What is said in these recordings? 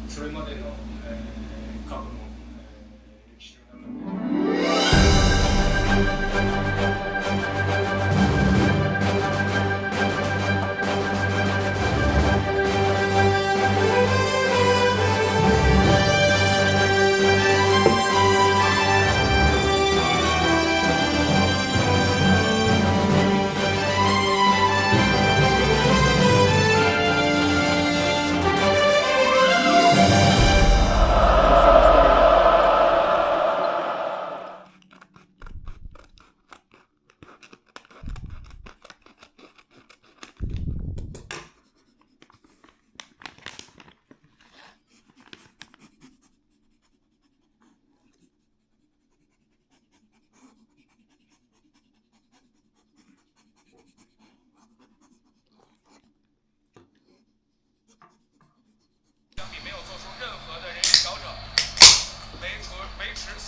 それまでの、過去の、歴史の中で。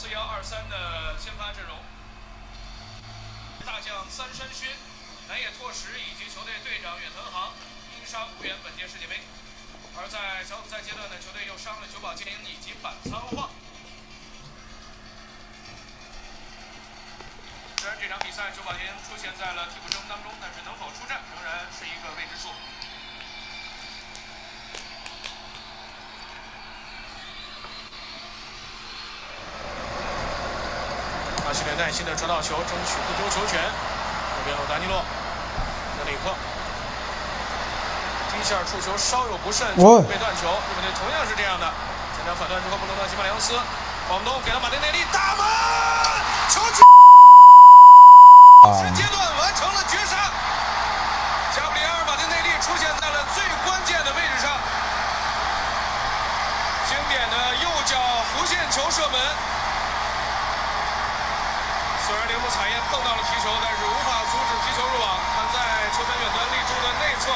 4-1-2-3的先发阵容，大将三山勋、南野拓实以及球队队长远藤航因伤无缘本届世界杯。而在小组赛阶段呢，球队又伤了久保建英以及板仓晃。虽然这场比赛久保建英出现在了替补阵容当中，但是能否出战仍然是一个未知数。巴西队耐心的传导球，争取不丢球权。右边路达尼洛，德里克，第一下触球稍有不慎，被断球。日本队同样是这样的，前场反断之后不能到基马良斯，广东给了马丁内利，大门，球进！是阶段完成了绝杀，加布里埃尔·马丁内利出现在了最关键的位置上，经典的右脚弧线球射门。虽然铃木彩彦碰到了皮球，但是无法阻止皮球入网。他在球门远端立柱的内侧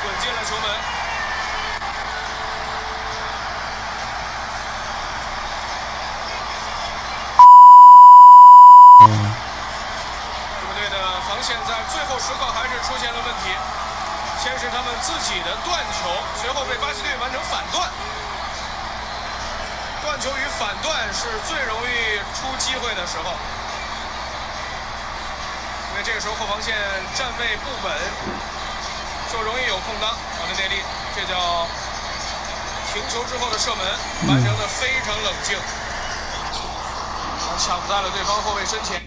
滚进了球门。日本队的防线在最后时刻还是出现了问题，先是他们自己的断球，随后被巴西队完成反断。断球与反断是最容易出机会的时候。因为这个时候后防线站位不稳，就容易有空当。马丁内利这叫停球之后的射门，完成的非常冷静，抢在了对方后卫身前。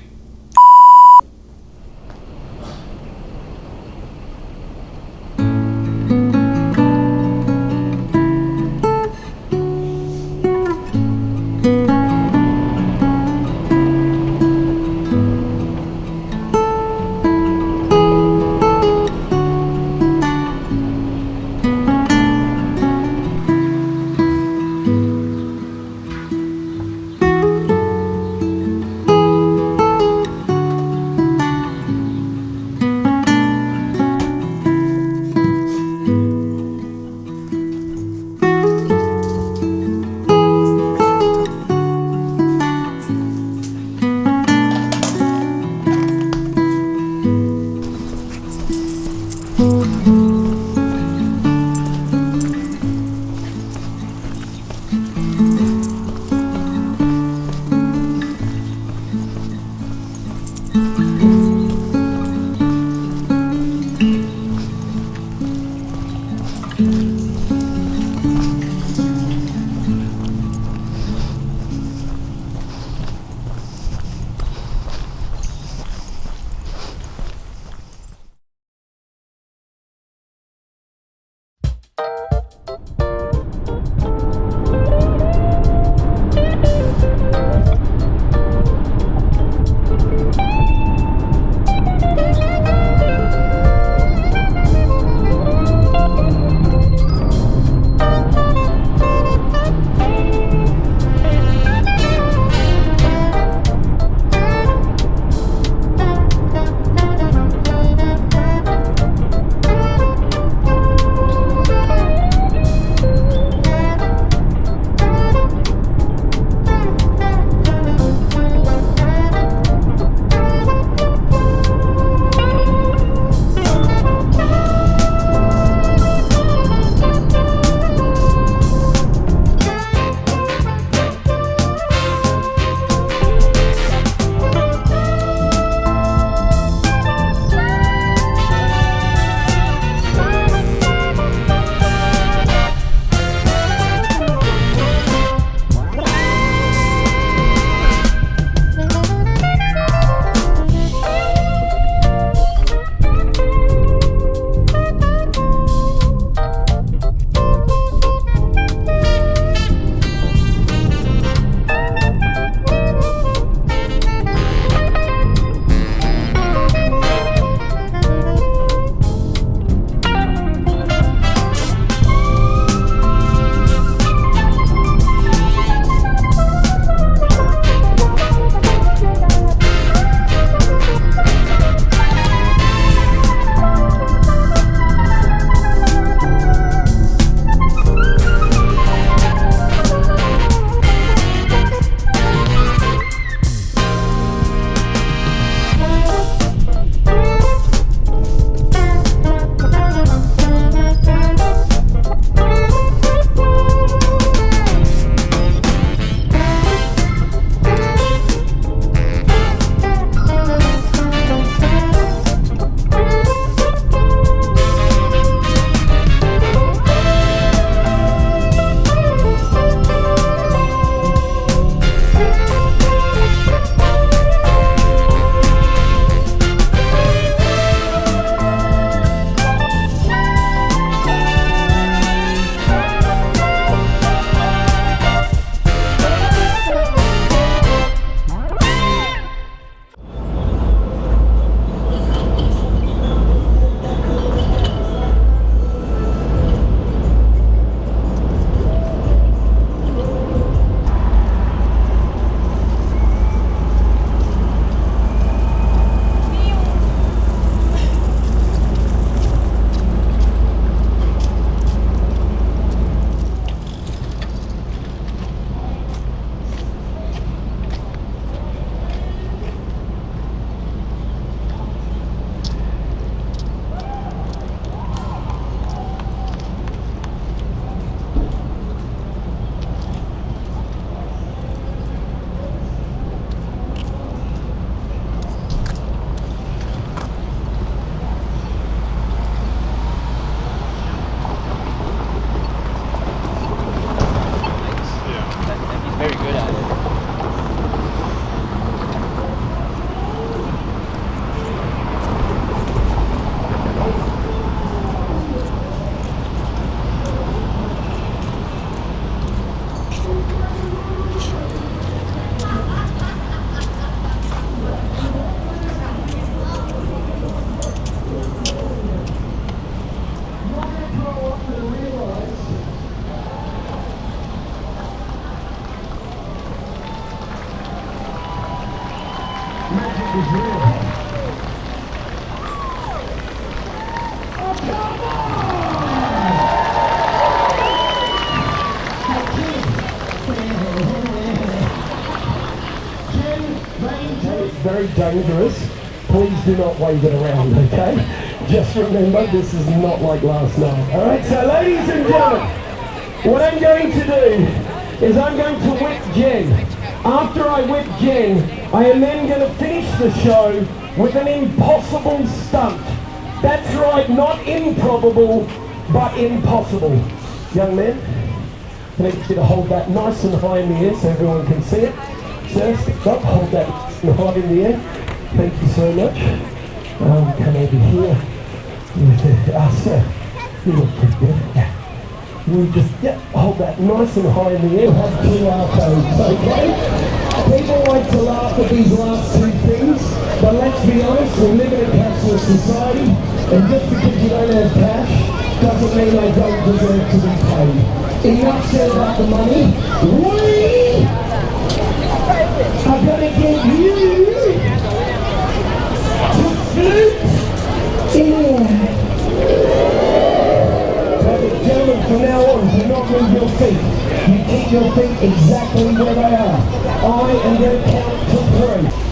is real. It's very dangerous. Please do not wave it around, okay? Just remember, this is not like last night. All right, so ladies and gentlemen, what I'm going to do is I'm going to whip Jen. After I whip Jen, I am then going to finish the show with an impossible stunt. That's right, not improbable, but impossible. Young men, I need you to hold that nice and high in the air so everyone can see it. So stick up, hold that nice and high in the air. Thank you so much. Come over here. Sir, you look pretty good. Yeah. You just hold that nice and high in the air. Have QR codes, okay? People like to laugh at these last two things, but let's be honest, we live in a cashless society, and just because you don't have cash doesn't mean I don't deserve to be paid. Enough said about the money. We are gonna get you to float in. Gentlemen, from now on, do not move your feet. You keep your feet exactly where they are. I am going to count to 3.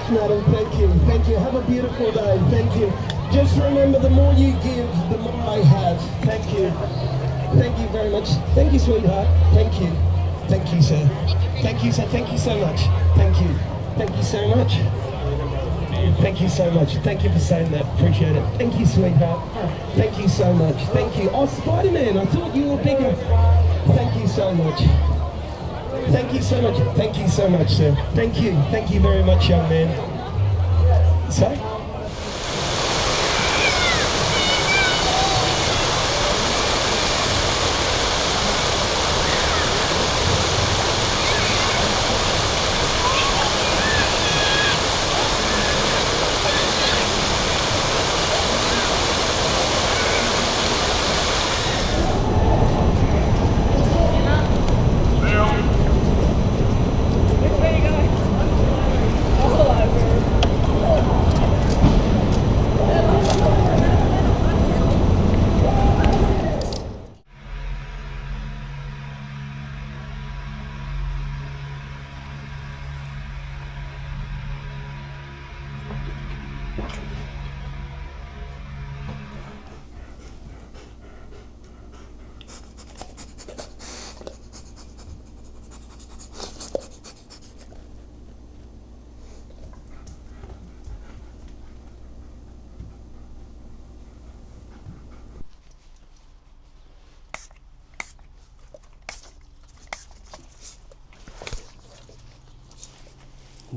Madam, thank you. Thank you. Have a beautiful day. Thank you. Just remember, the more you give, the more I have. Thank you. Thank you very much. Thank you, sweetheart. Thank you. Thank you, sir. Thank you, sir. Thank you so much. Thank you. Thank you so much. Thank you so much. Thank you for saying that. Appreciate it. Thank you, sweetheart. Thank you so much. Thank you. Oh, Spider-Man, I thought you were bigger. Thank you so much. Thank you so much. Thank you so much, sir. Thank you. Thank you very much, young man. Sorry?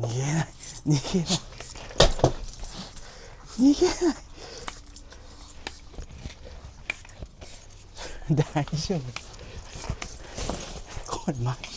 逃げない逃げない大丈夫これ待って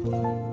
Thank